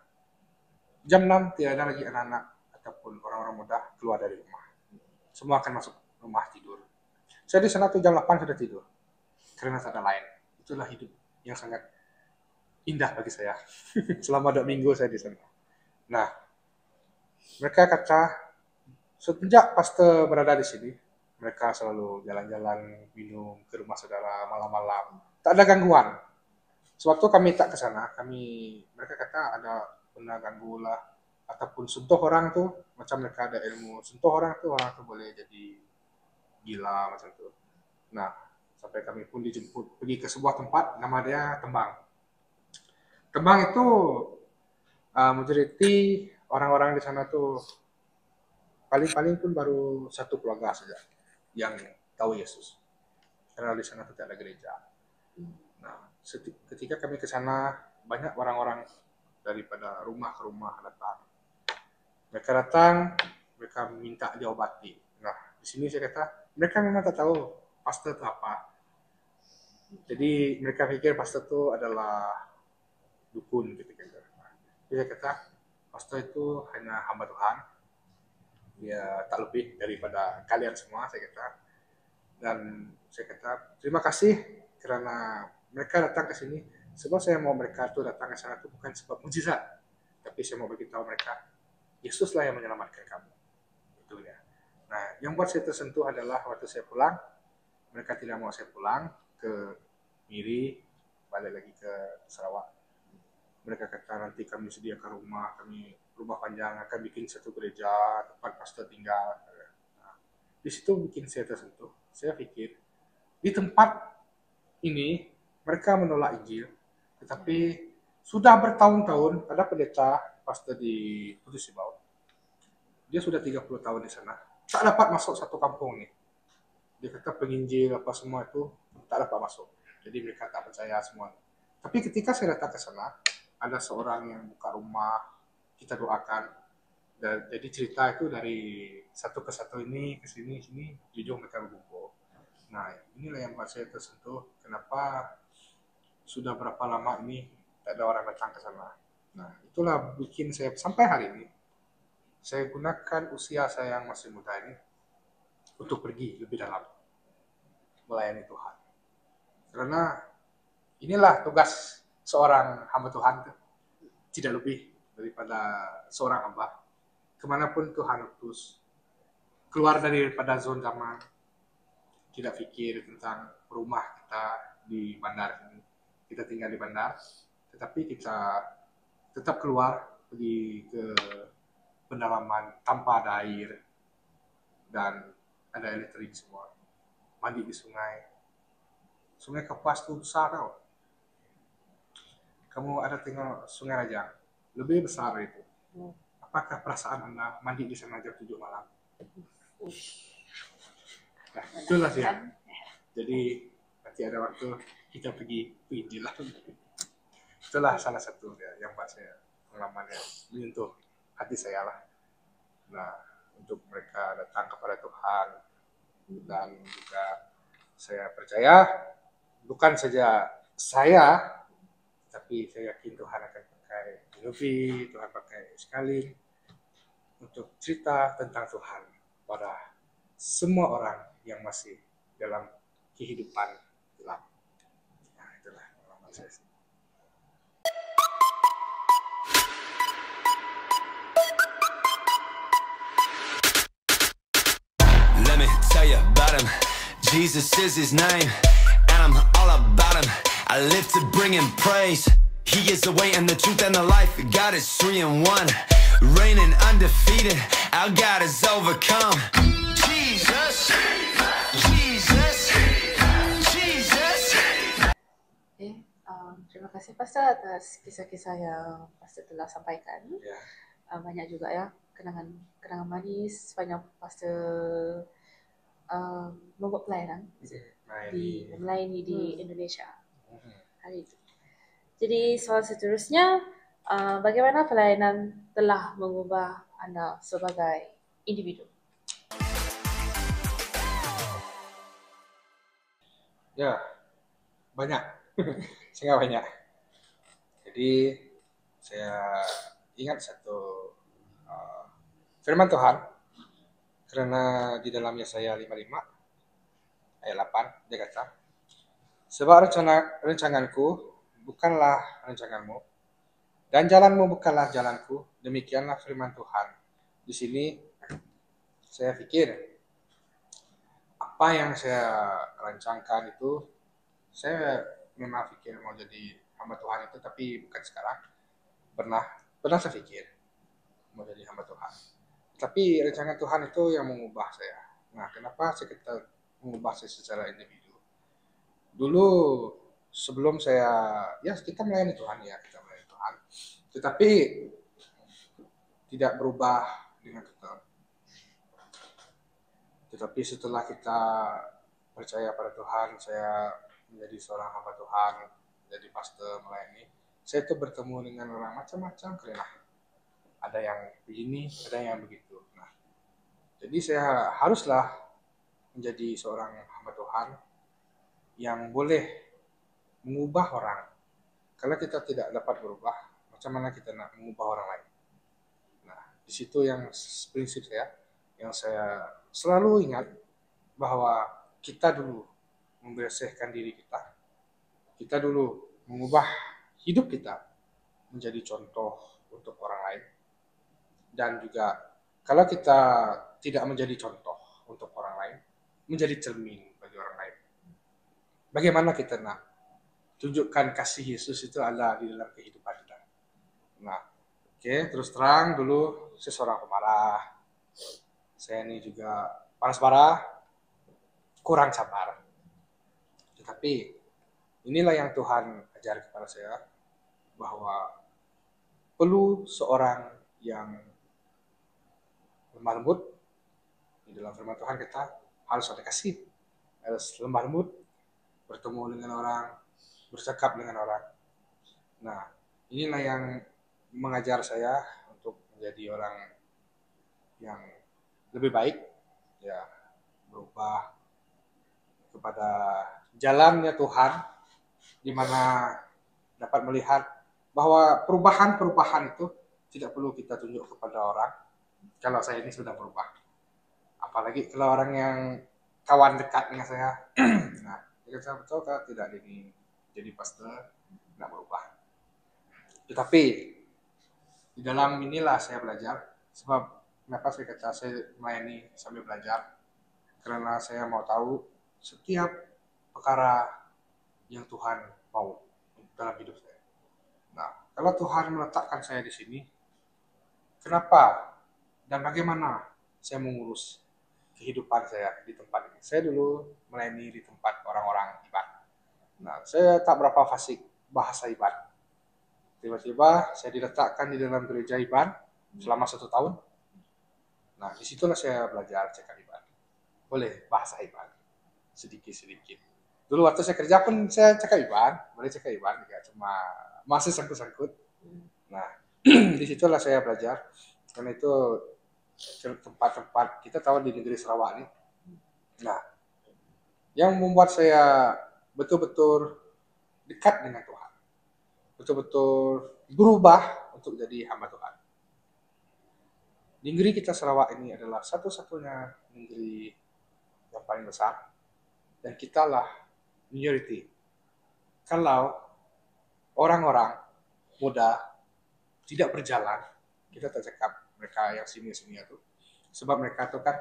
jam 6 tidak ada lagi anak-anak ataupun orang-orang muda keluar dari rumah. Semua akan masuk rumah tidur. Saya di sana tuh jam 8 sudah tidur. Karena tak ada lain. Itulah hidup yang sangat indah bagi saya. Selama 2 minggu saya di sana. Nah, mereka kata sejak pastor berada di sini, mereka selalu jalan-jalan minum ke rumah saudara malam-malam. Tak ada gangguan. Sewaktu kami tak ke sana, mereka kata ada benda ganggu lah, ataupun sentuh orang tuh, macam mereka ada ilmu, sentuh orang tuh boleh jadi gila macam tuh. Nah, sampai kami pun dijemput pergi ke sebuah tempat, nama dia Tembang. Tembang itu majority orang-orang di sana tuh paling-paling pun baru 1 keluarga saja yang tahu Yesus. Karena di sana tidak ada gereja. Nah, ketika kami ke sana, banyak orang-orang daripada rumah ke rumah datang. Mereka datang, mereka minta diobati. Nah, di sini saya kata, mereka memang tak tahu pastor itu apa. Jadi mereka pikir pastor itu adalah dukun gitu. Jadi saya kata, pastor itu hanya hamba Tuhan. Dia tak lebih daripada kalian semua, saya kata. Dan saya kata, terima kasih karena mereka datang ke sini. Sebab saya mau mereka tuh datang ke sana itu bukan sebab mujizat, tapi saya mau beritahu mereka, Yesuslah yang menyelamatkan kamu. Itu ya. Nah, yang buat saya tersentuh adalah waktu saya pulang, mereka tidak mau saya pulang ke Miri, balik lagi ke Sarawak. Mereka kata nanti kami sediakan rumah panjang, akan bikin satu gereja tempat pastor tinggal. Nah, di situ bikin saya tersentuh. Saya pikir di tempat ini mereka menolak Injil, tetapi sudah bertahun-tahun ada pendeta pastor di Putus Ibau. Dia sudah 30 tahun di sana, tak dapat masuk satu kampung nih. Dia kata penginjil apa semua itu tak dapat masuk. Jadi mereka tak percaya semua. Tapi ketika saya datang ke sana, ada seorang yang buka rumah, kita doakan. Dan jadi cerita itu dari satu ke satu ini ke sini jujur mereka berkumpul. Nah, inilah yang buat saya tersentuh. Kenapa sudah berapa lama ini tak ada orang datang ke sana. Nah, itulah bikin saya sampai hari ini saya gunakan usia saya yang masih muda ini untuk pergi lebih dalam melayani Tuhan. Karena inilah tugas seorang hamba Tuhan, tidak lebih daripada seorang hamba. Kemanapun Tuhan utus, keluar daripada zona zaman, tidak pikir tentang rumah kita di bandar ini. Kita tinggal di bandar, tetapi kita tetap keluar pergi ke pendalaman tanpa ada air dan ada elektrik semua. Mandi di sungai. Sungai Kapuas itu besar tau. Kamu ada tengok Sungai Rajang, lebih besar itu. Apakah perasaan Anda mandi di sana jam 7 malam? Nah, itulah sih. Jadi nanti ada waktu kita pergi jalan. Itulah salah satu ya, yang buat saya pengalaman yang menyentuh hati saya lah. Nah, untuk mereka datang kepada Tuhan dan juga saya percaya bukan saja saya, tapi saya yakin Tuhan akan pakai Yofi, Tuhan pakai sekali untuk cerita tentang Tuhan pada semua orang yang masih dalam kehidupan gelap. Nah, itulah pengalaman saya. Jesus is his name, and I'm all about him. I live to bring him praise. He is the way and the truth and the life. God is 3 in 1, reigning undefeated. Our God is overcome. Jesus, Jesus, Jesus. Terima kasih Pastor atas kisah-kisah yang Pastor telah sampaikan. Ya. Banyak juga ya kenangan manis sepanjang Pastor membuat pelayanan melayani di Indonesia hari itu. Jadi soal seterusnya, bagaimana pelayanan telah mengubah Anda sebagai individu? Ya, banyak. Sangat banyak. Jadi saya ingat satu firman Tuhan, karena di dalam Yesaya 55 ayat 8 dia kata, sebab rencanganku bukanlah rencanganmu, dan jalanmu bukanlah jalanku. Demikianlah firman Tuhan. Di sini saya pikir apa yang saya rancangkan itu, saya memang pikir mau jadi hamba Tuhan itu, tapi bukan sekarang. Pernah saya pikir mau jadi hamba Tuhan, tapi rancangan Tuhan itu yang mengubah saya. Nah, kenapa saya kata mengubah saya secara individu? Dulu sebelum saya, ya kita melayani Tuhan, tetapi tidak berubah dengan tetap. Tetapi setelah kita percaya pada Tuhan, saya menjadi seorang hamba Tuhan, jadi pastor melayani, saya itu bertemu dengan orang macam-macam karena ada yang begini, ada yang begitu. Nah, jadi saya haruslah menjadi seorang hamba Tuhan yang boleh mengubah orang. Kalau kita tidak dapat berubah, macam mana kita nak mengubah orang lain? Nah, di situ yang prinsip saya, yang saya selalu ingat, bahwa kita dulu membersihkan diri kita. Kita dulu mengubah hidup kita menjadi contoh untuk orang lain. Dan juga kalau kita tidak menjadi contoh untuk orang lain, menjadi cermin bagi orang lain. Bagaimana kita nak tunjukkan kasih Yesus itu ada di dalam kehidupan kita. Nah, terus terang dulu saya seorang pemarah. Saya ini juga panas-marah, kurang sabar. Tetapi inilah yang Tuhan ajar kepada saya, bahwa perlu seorang yang lemah lembut. Di dalam firman Tuhan kita harus ada kasih, harus lemah lembut, bertemu dengan orang, bercakap dengan orang. Nah, inilah yang mengajar saya untuk menjadi orang yang lebih baik, ya, berubah kepada jalannya Tuhan, di mana dapat melihat bahwa perubahan itu tidak perlu kita tunjuk kepada orang. Kalau saya ini sudah berubah, apalagi kalau orang yang kawan dekat dengan saya, nah, saya betul kan tidak ini jadi pastor, tidak berubah. Tetapi di dalam inilah saya belajar. Sebab kenapa saya kata saya melayani sambil belajar? Karena saya mau tahu setiap perkara yang Tuhan mau dalam hidup saya. Nah, kalau Tuhan meletakkan saya di sini, kenapa dan bagaimana saya mengurus kehidupan saya di tempat ini? Saya dulu melayani di tempat orang-orang Iban. Nah, saya tak berapa fasih bahasa Iban. Tiba-tiba saya diletakkan di dalam gereja Iban selama 1 tahun. Nah, disitulah saya belajar cakap Iban. Boleh bahasa Iban sedikit-sedikit. Dulu waktu saya kerja pun saya cakap Iban, boleh cakap Iban juga, cuma masih sangkut-sangkut. Nah, disitulah saya belajar. Karena itu tempat-tempat kita tahu di negeri Sarawak ini. Nah, yang membuat saya betul-betul dekat dengan Tuhan, betul-betul berubah untuk jadi hamba Tuhan. Negeri kita Sarawak ini adalah satu-satunya negeri yang paling besar, dan kitalah minority. Kalau orang-orang muda tidak berjalan, kita tak cakap mereka yang senior itu, sebab mereka itu kan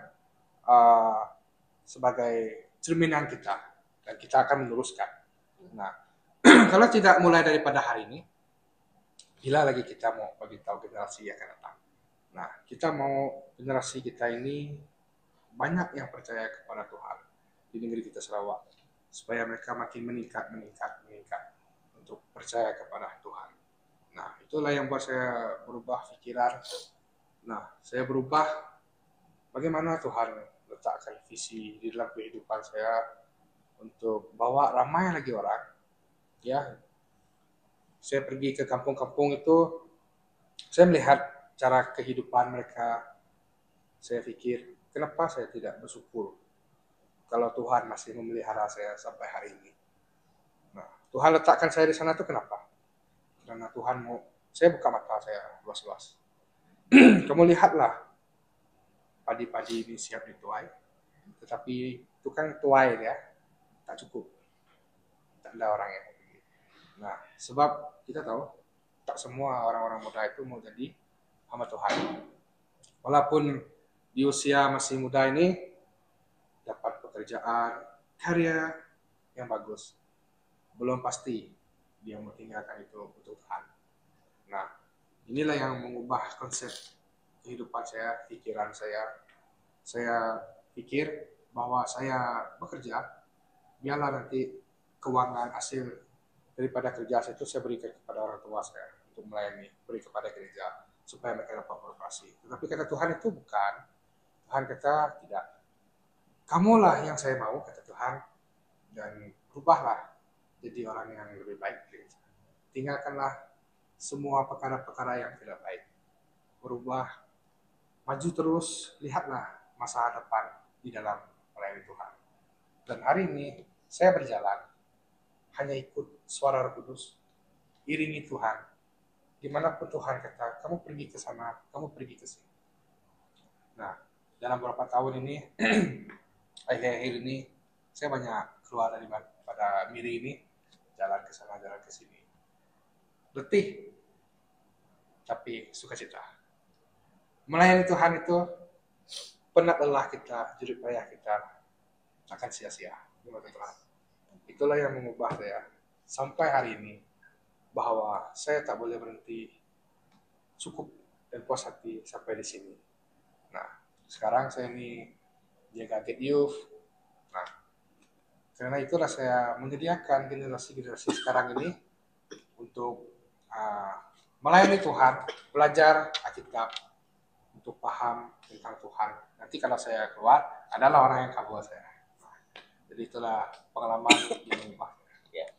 sebagai cerminan kita dan kita akan meneruskan. Nah, kalau tidak mulai daripada hari ini, bila lagi kita mau bagi tahu generasi yang akan datang. Nah, kita mau generasi kita ini banyak yang percaya kepada Tuhan di negeri kita Sarawak, supaya mereka makin meningkat untuk percaya kepada Tuhan. Nah, itulah yang buat saya berubah pikiran. Nah, saya berubah bagaimana Tuhan letakkan visi di dalam kehidupan saya untuk bawa ramai lagi orang. Ya, saya pergi ke kampung-kampung itu, saya melihat cara kehidupan mereka. Saya pikir, kenapa saya tidak bersyukur kalau Tuhan masih memelihara saya sampai hari ini. Nah, Tuhan letakkan saya di sana itu kenapa? Karena Tuhan mau, saya buka mata saya luas-luas. Kamu lihatlah, padi-padi ini siap dituai, tetapi itu kan tuai ya, tak cukup. Tak ada orang yang pergi. Nah, sebab kita tahu, tak semua orang-orang muda itu mau jadi hamba Tuhan. Walaupun di usia masih muda ini, dapat pekerjaan, karya yang bagus, belum pasti dia mau tinggalkan itu untuk Tuhan. Nah, inilah yang mengubah konsep kehidupan saya, pikiran saya. Saya pikir bahwa saya bekerja, biarlah nanti keuangan hasil daripada kerja saya itu saya berikan kepada orang tua saya untuk melayani, beri kepada gereja supaya mereka dapat beroperasi. Tetapi kata Tuhan itu bukan. Tuhan kata tidak. Kamulah yang saya mau, kata Tuhan, dan berubahlah jadi orang yang lebih baik. Tinggalkanlah semua perkara-perkara yang tidak baik. Berubah, maju terus, lihatlah masa depan di dalam melayani Tuhan. Dan hari ini saya berjalan, hanya ikut suara Roh Kudus, iringi Tuhan. Dimanapun Tuhan kata, kamu pergi ke sana, kamu pergi ke sini. Nah, dalam beberapa tahun ini, akhir-akhir ini, saya banyak keluar pada Miri ini, jalan ke sana, jalan ke sini. Letih, tapi sukacita. Melayani Tuhan itu, penat lelah kita, jerih payah kita, akan sia-sia. Itulah yang mengubah saya sampai hari ini, bahwa saya tak boleh berhenti, cukup dan puas hati sampai di sini. Nah, sekarang saya ini jaga Get Youth. Nah, karena itulah saya menyediakan generasi-generasi sekarang ini untuk melayani Tuhan, belajar Alkitab, untuk paham tentang Tuhan. Nanti kalau saya keluar, adalah orang yang kabur saya. Nah, jadi itulah pengalaman yang mengubah. Yeah.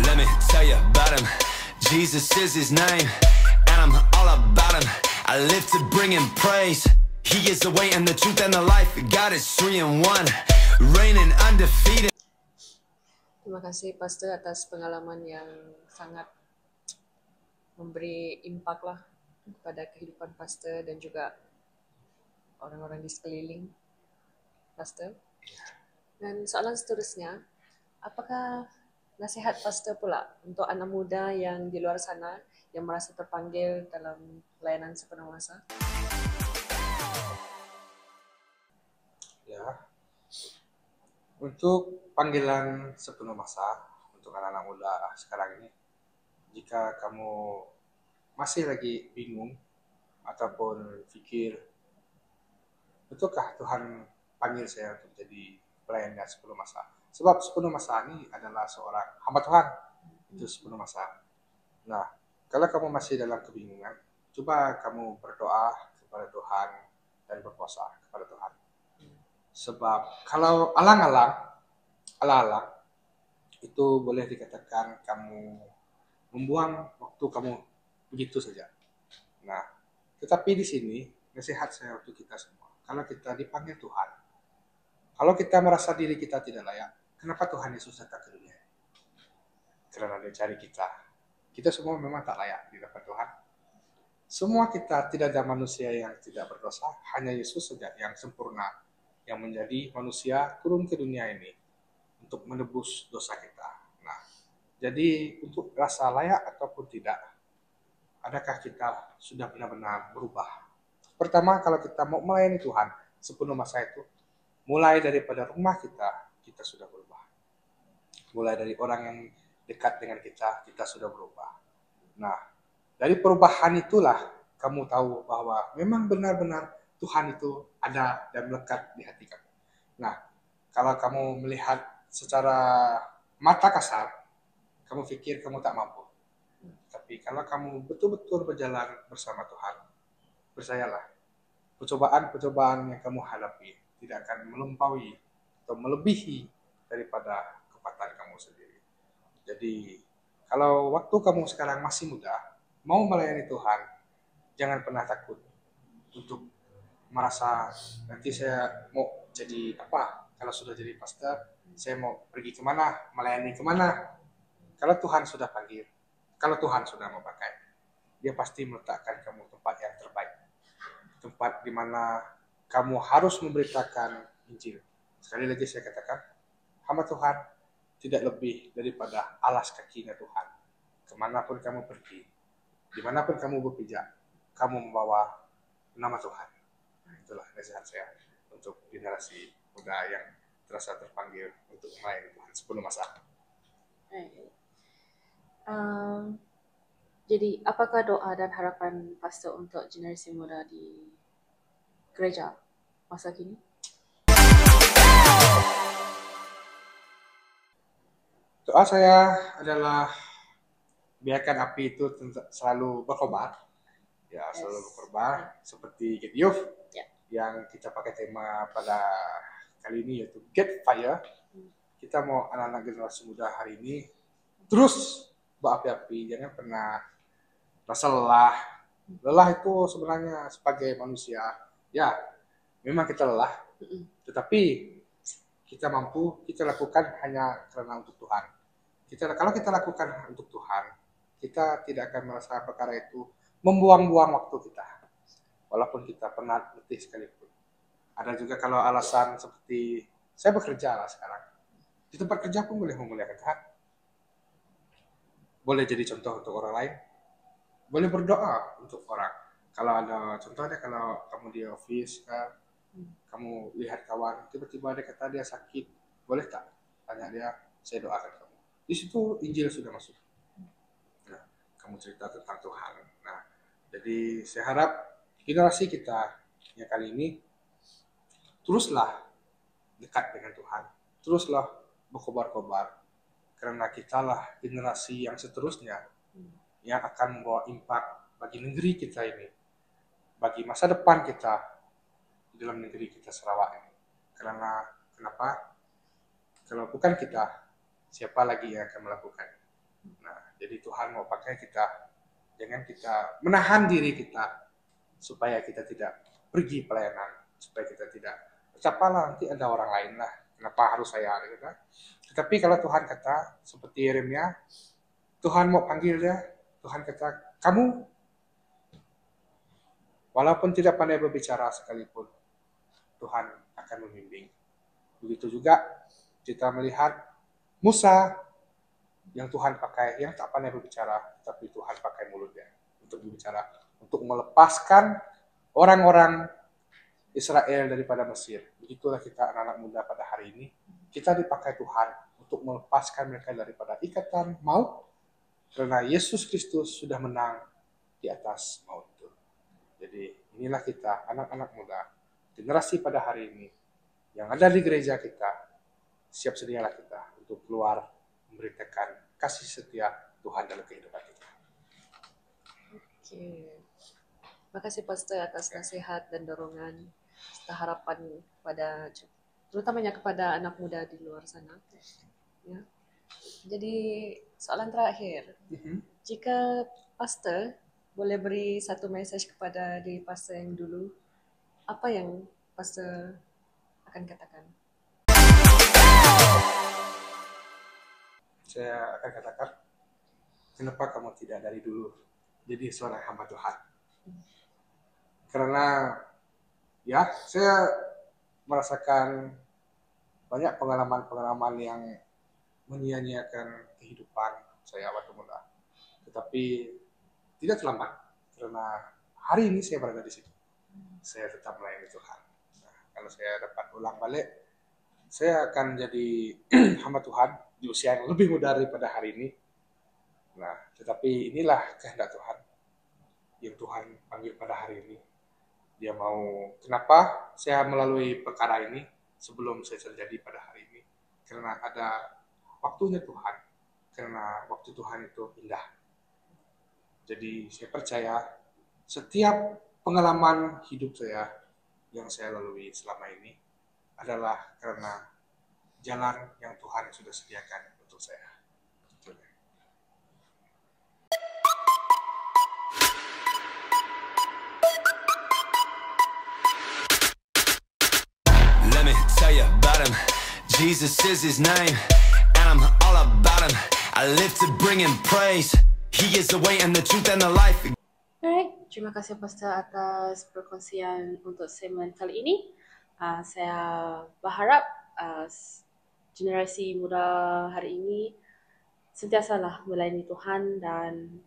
Let me tell you about him. Jesus is his name, and I'm all about him. I live to bring him praise. He is the way and the truth and the life. God is 3 in 1, reigning undefeated. Terima kasih Pastor atas pengalaman yang sangat memberi impak lah kepada kehidupan Pastor dan juga orang-orang di sekeliling Pastor. Dan soalan seterusnya, apakah nasihat Pastor pula untuk anak muda yang di luar sana yang merasa terpanggil dalam pelayanan sepenuh masa? Ya, untuk panggilan sepenuh masa untuk anak-anak muda sekarang ini, jika kamu masih lagi bingung ataupun pikir, betulkah Tuhan panggil saya untuk jadi pelayan sepenuh masa? Sebab sepenuh masa ini adalah seorang hamba Tuhan, itu sepenuh masa. Nah, kalau kamu masih dalam kebingungan, coba kamu berdoa kepada Tuhan dan berpuasa kepada Tuhan. Sebab kalau alang-alang itu boleh dikatakan kamu membuang waktu kamu begitu saja. Nah, tetapi di sini nasihat saya untuk kita semua. Kalau kita dipanggil Tuhan, kalau kita merasa diri kita tidak layak, kenapa Tuhan Yesus datang ke dunia? Karena Dia cari kita. Kita semua memang tak layak di hadapan Tuhan. Semua kita tidak ada manusia yang tidak berdosa, hanya Yesus saja yang sempurna, yang menjadi manusia turun ke dunia ini untuk menebus dosa kita. Nah, jadi untuk rasa layak ataupun tidak, adakah kita sudah benar-benar berubah? Pertama, kalau kita mau melayani Tuhan sepenuh masa itu, mulai daripada rumah kita sudah berubah. Mulai dari orang yang dekat dengan kita sudah berubah. Nah, dari perubahan itulah kamu tahu bahwa memang benar-benar Tuhan itu ada dan melekat di hati kamu. Nah, kalau kamu melihat secara mata kasar, kamu pikir kamu tak mampu. Tapi kalau kamu betul-betul berjalan bersama Tuhan, percayalah, percobaan-percobaan yang kamu hadapi tidak akan melampaui atau melebihi daripada kekuatan kamu sendiri. Jadi, kalau waktu kamu sekarang masih muda, mau melayani Tuhan, jangan pernah takut untuk merasa nanti saya mau jadi apa, kalau sudah jadi pastor, saya mau pergi kemana, melayani kemana. Kalau Tuhan sudah panggil, kalau Tuhan sudah memakai, dia pasti meletakkan kamu tempat yang terbaik. Tempat di mana kamu harus memberitakan Injil. Sekali lagi saya katakan, hamba Tuhan tidak lebih daripada alas kakinya Tuhan. Kemanapun kamu pergi, dimanapun kamu berpijak, kamu membawa nama Tuhan. Nah, itulah nasihat saya untuk generasi muda yang terasa terpanggil untuk melayani Tuhan sepenuh masa. Jadi, apakah doa dan harapan pastor untuk generasi muda di gereja masa kini? Doa saya adalah biarkan api itu selalu berkobar. Ya, selalu berkobar seperti Get Youth yang kita pakai tema pada kali ini yaitu Get Fire. Kita mau anak-anak generasi muda hari ini terus berapi-api, jangan pernah rasa lelah. Lelah itu sebenarnya sebagai manusia, ya memang kita lelah, tetapi kita mampu, kita lakukan hanya karena untuk Tuhan. Kalau kita lakukan untuk Tuhan, kita tidak akan merasa perkara itu membuang-buang waktu kita, walaupun kita penat letih sekalipun. Ada juga kalau alasan seperti saya bekerja lah sekarang, di tempat kerja pun boleh memuliakan Tuhan, boleh jadi contoh untuk orang lain, boleh berdoa untuk orang. Kalau ada contohnya, kalau kamu di office kan, kamu lihat kawan tiba-tiba dia kata dia sakit, boleh tak tanya dia, saya doakan kamu. Di situ Injil sudah masuk. Nah, kamu cerita tentang Tuhan. Nah, jadi saya harap generasi kita yang kali ini teruslah dekat dengan Tuhan, teruslah berkobar-kobar, karena kitalah generasi yang seterusnya yang akan membawa impak bagi negeri kita ini, bagi masa depan kita di dalam negeri kita Sarawak ini. Karena kenapa? Kalau bukan kita, siapa lagi yang akan melakukan? Nah, jadi Tuhan mau pakai kita, jangan kita menahan diri kita supaya kita tidak pergi pelayanan, supaya kita tidak bercapalah nanti ada orang lain lah, kenapa harus saya gitu kan? Tetapi kalau Tuhan kata seperti Yeremia, Tuhan mau panggil dia, Tuhan kata kamu walaupun tidak pandai berbicara sekalipun, Tuhan akan membimbing. Begitu juga kita melihat Musa yang Tuhan pakai, yang tak pandai berbicara, tapi Tuhan pakai mulutnya untuk berbicara, untuk melepaskan orang-orang Israel daripada Mesir. Begitulah kita anak-anak muda pada hari ini, kita dipakai Tuhan untuk melepaskan mereka daripada ikatan maut, karena Yesus Kristus sudah menang di atas maut itu. Jadi inilah kita, anak-anak muda, generasi pada hari ini, yang ada di gereja kita, siap sedialah kita untuk keluar memberitakan kasih setia Tuhan dalam kehidupan kita. Oke. Terima kasih Pastor atas nasihat dan dorongan serta harapan pada terutamanya kepada anak muda di luar sana. Ya. Jadi soalan terakhir, jika Pastor boleh beri satu message kepada diri Pastor yang dulu, apa yang Pastor akan katakan? Saya akan katakan, kenapa kamu tidak dari dulu jadi seorang hamba Tuhan? Karena ya saya merasakan banyak pengalaman-pengalaman yang menyia-nyiakan kehidupan saya waktu muda. Tetapi tidak terlambat karena hari ini saya berada di situ. Saya tetap melayani Tuhan. Nah, kalau saya dapat ulang balik, saya akan jadi hamba Tuhan di usia yang lebih muda daripada hari ini. Nah, tetapi inilah kehendak Tuhan yang Tuhan panggil pada hari ini. Dia mau, kenapa saya melalui perkara ini sebelum saya terjadi pada hari ini? Karena ada waktunya Tuhan. Karena waktu Tuhan itu indah. Jadi saya percaya setiap pengalaman hidup saya yang saya lalui selama ini adalah karena jalan yang Tuhan sudah sediakan untuk saya. Let me tell you about him. Jesus is his name, and I'm all about him. I live to bring him praise. He is the way and the truth and the life. Alright, terima kasih Pastor atas perkongsian untuk segmen kali ini. Saya berharap generasi muda hari ini sentiasalah melayani Tuhan dan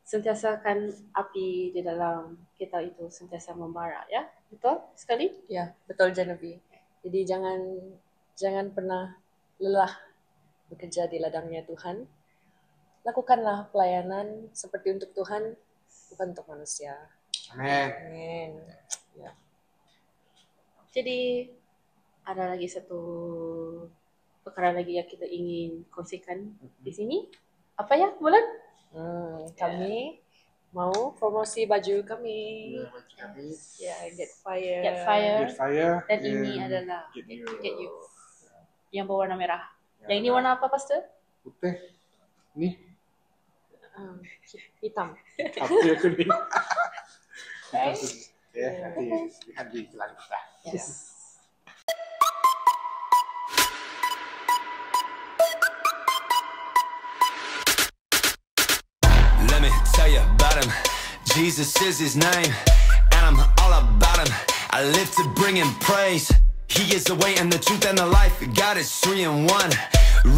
sentiasakan api di dalam kita itu sentiasa membara, ya. Betul sekali? Ya, betul Genevieve. Jadi jangan pernah lelah bekerja di ladangnya Tuhan. Lakukanlah pelayanan seperti untuk Tuhan, bukan untuk manusia. Amin. Amin. Ya. Jadi ada lagi satu perkara lagi yang kita ingin kongsikan di sini. Apa ya, Bulan? Kami mau promosi baju kami. Ya, Get Fire. Get Fire. Get Fire. Dan ini adalah Get Get You. Yang berwarna merah. Yang ini warna apa, Pastor? Putih. Ini Hitam. tapi kuning. Right? Ya, nanti lihat di iklan kita. Yes. Let me tell you about him. Jesus is his name, and I'm all about him. I live to bring him praise. He is the way and the truth and the life. God is 3 in 1,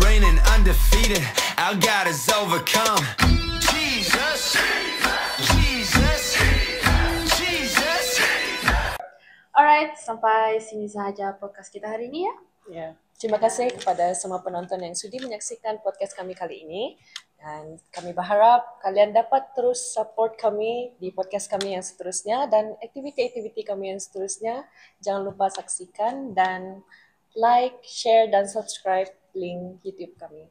reigning undefeated. Our God is overcome. Jesus, Jesus, Jesus. Alright, sampai sini sahaja podcast kita hari ini ya. Ya. Terima kasih kepada semua penonton yang sudi menyaksikan podcast kami kali ini. Dan kami berharap kalian dapat terus support kami di podcast kami yang seterusnya dan aktiviti-aktiviti kami yang seterusnya. Jangan lupa saksikan dan like, share dan subscribe link YouTube kami.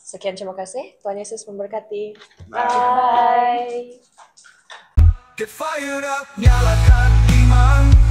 Sekian, terima kasih. Tuhan Yesus memberkati. Bye. Get fired up, nyalakan iman.